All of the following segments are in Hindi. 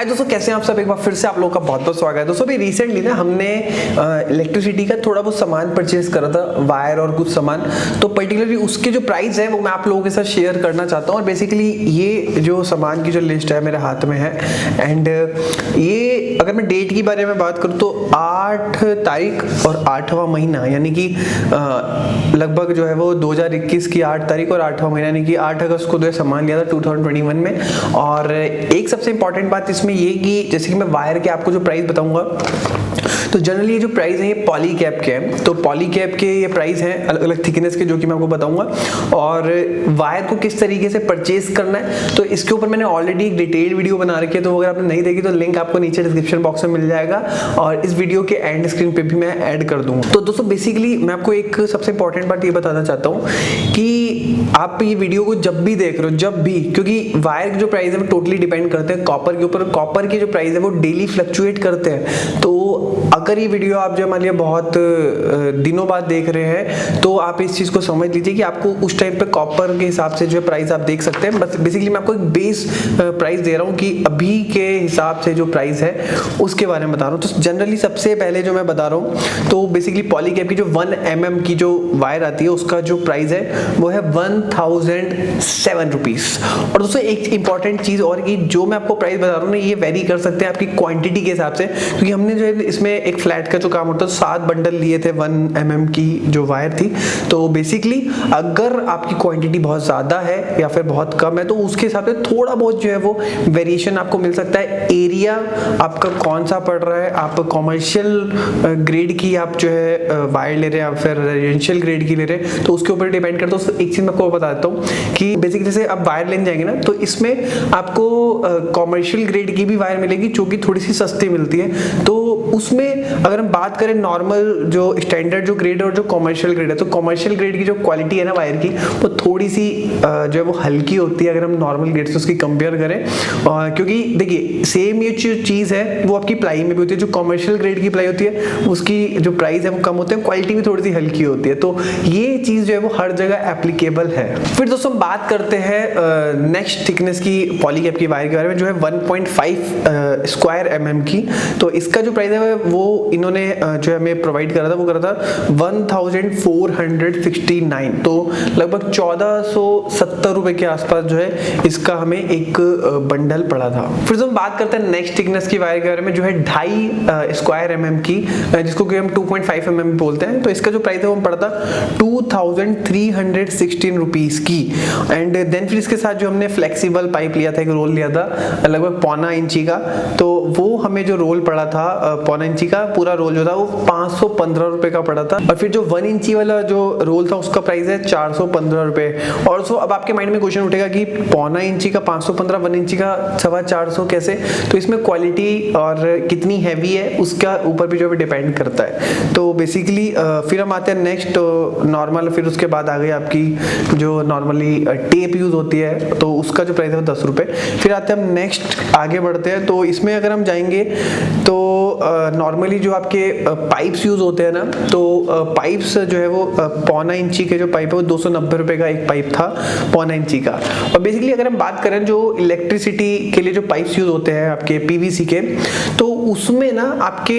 हाय दोस्तों, कैसे हैं आप सब। एक बार फिर से आप लोगों का बहुत बहुत स्वागत है। दोस्तों अभी रिसेंटली ना हमने इलेक्ट्रिसिटी का थोड़ा बहुत सामान परचेज करा था, वायर और कुछ सामान। तो पर्टिकुलरली उसके जो प्राइस है वो मैं आप लोगों के साथ शेयर करना चाहता हूँ। और बेसिकली ये जो सामान की जो लिस्ट है मेरे हाथ में है। एंड ये अगर मैं डेट की बारे में बात करूँ तो 8 तारीख और 8वां महीना, यानी कि लगभग जो है वो 2021 की 8 तारीख और 8वां महीना यानी कि 8 अगस्त को जो है सामान लिया था 2021 में। और एक सबसे इंपॉर्टेंट बात इसमें ये कि जैसे कि मैं वायर के आपको जो प्राइस बताऊंगा, तो जनरली ये जो प्राइस है ये पॉलीकैब के हैं। तो पॉलीकैब के ये प्राइस हैं अलग अलग थिकनेस के, जो कि मैं आपको बताऊंगा। और वायर को किस तरीके से परचेज करना है तो इसके ऊपर मैंने ऑलरेडी एक डिटेल वीडियो बना रखी है। तो अगर आपने नहीं देखी तो लिंक आपको नीचे डिस्क्रिप्शन बॉक्स में मिल जाएगा और इस वीडियो के एंड स्क्रीन पे भी मैं ऐड कर दूंगा। तो दोस्तों बेसिकली मैं आपको एक सबसे इंपॉर्टेंट बात ये बताना चाहता हूँ कि आप ये वीडियो को जब भी देख रहे हो, जब भी, क्योंकि वायर की जो प्राइस है वो टोटली डिपेंड करते हैं कॉपर के ऊपर। कॉपर की जो प्राइस है वो डेली फ्लक्चुएट करते हैं। तो अगर ये वीडियो आप जो मान लिया बहुत दिनों बाद देख रहे हैं तो आप इस चीज को समझ लीजिए कि आपको उस टाइम पे कॉपर के हिसाब से जो है प्राइस आप देख सकते हैं। बस बेसिकली मैं आपको एक बेस प्राइस दे रहा हूँ कि अभी के हिसाब से जो प्राइस है उसके बारे में बता रहा हूँ। तो जनरली सबसे पहले जो मैं बता रहा हूँ तो बेसिकली पॉलीकैब की जो 1 mm की जो वायर आती है उसका जो प्राइस है वो है 1007 रुपीज। और दोस्तों एक इंपॉर्टेंट चीज और कि जो मैं आपको प्राइस बता रहा हूँ ना ये वेरी कर सकते हैं आपकी क्वांटिटी के हिसाब से, क्योंकि हमने जो है इसमें एक फ्लैट का जो काम होता है 7 बंडल लिए थे 1 mm की जो वायर थी। तो बेसिकली अगर आपकी क्वांटिटी बहुत ज्यादा है या फिर बहुत कम है तो उसके हिसाब से थोड़ा बहुत जो है वो वेरिएशन आपको मिल सकता है। एरिया आपका कौन सा पड़ रहा है, आप कॉमर्शियल ग्रेड की आप जो है वायर ले रहे हैं या फिर रेजिडेंशियल ग्रेड की ले रहे हैं तो उसके ऊपर डिपेंड करता है। तो एक चीज मैं आपको बताता हूँ कि बेसिकली जैसे आप वायर लेने जाएंगे ना तो इसमें आपको कॉमर्शियल ग्रेड की भी वायर मिलेगी जो कि थोड़ी सी सस्ती मिलती है। तो उसमें अगर हम बात करें नॉर्मल जो स्टैंडर्ड जो ग्रेड और जो कॉमर्शियल ग्रेड है तो कॉमर्शियल ग्रेड की जो क्वालिटी है ना वायर की वो थोड़ी सी जो है वो हल्की होती है अगर हम नॉर्मल ग्रेड से उसकी कंपेयर करें। क्योंकि देखिए सेम ये जो चीज है वो आपकी प्लाई में भी होती है। जो कॉमर्शियल ग्रेड की प्लाई होती है उसकी जो प्राइस है वो कम होती है, क्वालिटी भी थोड़ी सी हल्की होती है। तो ये चीज जो है वो हर जगह एप्लीकेबल है। फिर दोस्तों हम बात करते हैं नेक्स्ट थिकनेस की पॉलीकैब की वायर के बारे में जो है 1.5 स्क्वायर mm की। तो इसका जो प्राइस है वो इन्होंने जो है हमें प्रोवाइड करा था वो करा था 1469। तो लगभग 1470 रुपए के आसपास जो है इसका हमें एक बंडल पड़ा था। फिर हम बात करते हैं नेक्स्ट थिकनेस की वायर के बारे में जो है 2.5 स्क्वायर mm की, जिसको कि हम 2.5 mm बोलते हैं। तो इसका जो प्राइस है वो पड़ा था 2316 रुपीज की। एंड देन फिर इसके साथ जो हमने फ्लेक्सिबल पाइप लिया था, एक रोल लिया था लगभग 1.25 इंची का। तो वो हमें जो रोल पड़ा था 1.25 इंची का पूरा रोल जो था वो 515 रुपए का पड़ा था। और फिर जो 1 इंची वाला जो रोल था उसका प्राइस है 415 रुपए। और सो अब आपके माइंड में क्वेश्चन उठेगा कि 1.25 इंची का 515, 1 इंची का 450 कैसे। तो इसमें क्वालिटी और कितनी हैवी है उसका ऊपर भी जो है डिपेंड करता है। तो बेसिकली फिर हम आते हैं नेक्स्ट नॉर्मल। फिर उसके बाद आ गई आपकी जो नॉर्मली टेप यूज होती है तो उसका जो प्राइस है वो 10 रुपए। फिर आते हैं हम नेक्स्ट आगे बढ़ते हैं। तो इसमें अगर हम जाएंगे तो नॉर्मली जो आपके पाइप्स यूज होते हैं ना तो पाइप्स जो है वो 1.25 इंची के जो पाइप है वो 290 रुपए का एक पाइप था 1.25 इंची का। और बेसिकली अगर हम बात करें जो इलेक्ट्रिसिटी के लिए जो पाइप्स यूज होते हैं आपके पीवीसी के, तो उसमें ना आपके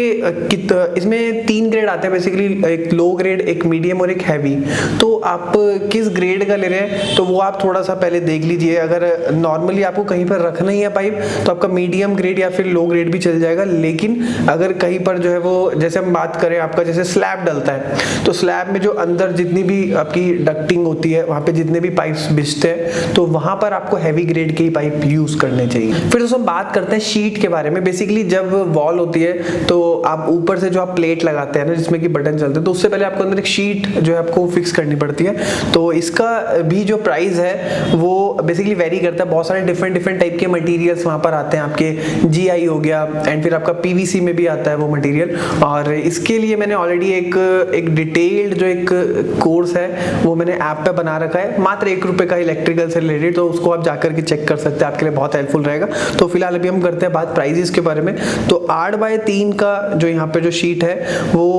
इसमें 3 ग्रेड आते हैं बेसिकली, एक लो ग्रेड, एक मीडियम और एक हैवी। तो आप किस ग्रेड का ले रहे हैं तो वो आप थोड़ा सा पहले देख लीजिए। अगर नॉर्मली आपको कहीं पर रखना ही है पाइप तो आपका मीडियम ग्रेड या फिर लो ग्रेड भी चल जाएगा। लेकिन अगर कहीं पर जो है वो जैसे हम बात करें आपका जैसे स्लैब डलता है तो स्लैब में जो अंदर जितनी भी आपकी डक्टिंग होती है वहां पे जितने भी पाइप्स बिछते हैं तो वहां पर आपको हैवी ग्रेड के ही पाइप यूज करने चाहिए। फिर दोस्तों हम बात करते हैं शीट के बारे में। बेसिकली जब वॉल होती है तो आप ऊपर से जो आप प्लेट लगाते हैं ना जिसमें कि बटन चलते हैं तो उससे पहले आपको अंदर एक शीट जो है आपको फिक्स करनी पड़ती है। तो इसका भी जो प्राइस है वो बेसिकली वेरी करता है। बहुत सारे डिफरेंट टाइप के मटेरियल्स वहां पर आते हैं, आपके GI हो गया एंड फिर आपका PVC में भी आता है वो मटेरियल। और इसके लिए मैंने ऑलरेडी एक डिटेल्ड जो एक कोर्स है वो मैंने ऐप पे बना रखा है, मात्र 1 रुपए का, इलेक्ट्रिकल से रिलेटेड। तो उसको आप जाकर के चेक कर सकते हैं, आपके लिए बहुत हेल्पफुल रहेगा। तो फिलहाल अभी हम करते हैं बात प्राइजेस के बारे में। तो 8x3 का जो यहाँ पे जो शीट है वो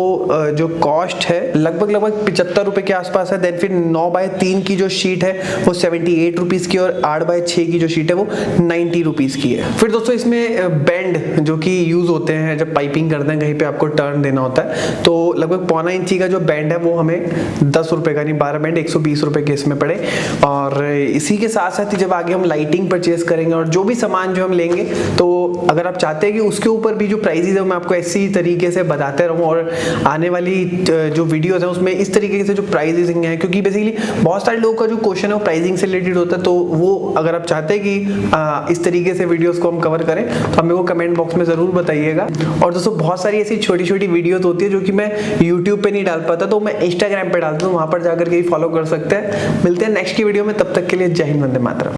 जो कॉस्ट है लगभग 75 रुपए के आसपास है। देन फिर 9x3 की जो शीट है वो 78 रुपीज की, और 8x6 की जो शीट है वो 90 रुपीज की है। फिर दोस्तों इसमें बेंड जो कि यूज होते हैं जब पाइपिंग करते हैं, कहीं पे आपको टर्न देना होता है, तो लगभग 1.25 इंची का जो बैंड है वो हमें 10 रुपए का, नहीं 12 बैंड 120 रुपए के इसमें पड़े। और इसी के साथ साथ ही जब आगे हम लाइटिंग परचेज करेंगे और जो भी सामान जो हम लेंगे, तो अगर आप चाहते हैं कि उसके ऊपर भी जो प्राइजेस है मैं आपको इसी तरीके से बताते रहूं, और आने वाली जो वीडियोस है उसमें इस तरीके से जो प्राइसिंग है, क्योंकि बेसिकली बहुत सारे लोगों का जो क्वेश्चन है वो प्राइसिंग से रिलेटेड होता है। तो वो अगर आप चाहते हैं कि इस तरीके से वीडियोस को हम कवर करें तो हमें वो कमेंट बॉक्स में जरूर बताइएगा। और दोस्तों बहुत सारी ऐसी छोटी छोटी वीडियोस होती है जो कि मैं यूट्यूब पे नहीं डाल पाता, तो मैं इंस्टाग्राम पे डालता हूँ, वहां पर जाकर के फॉलो कर सकते हैं। मिलते हैं नेक्स्ट की वीडियो में, तब तक के लिए जय हिंद, वंदे मातरम।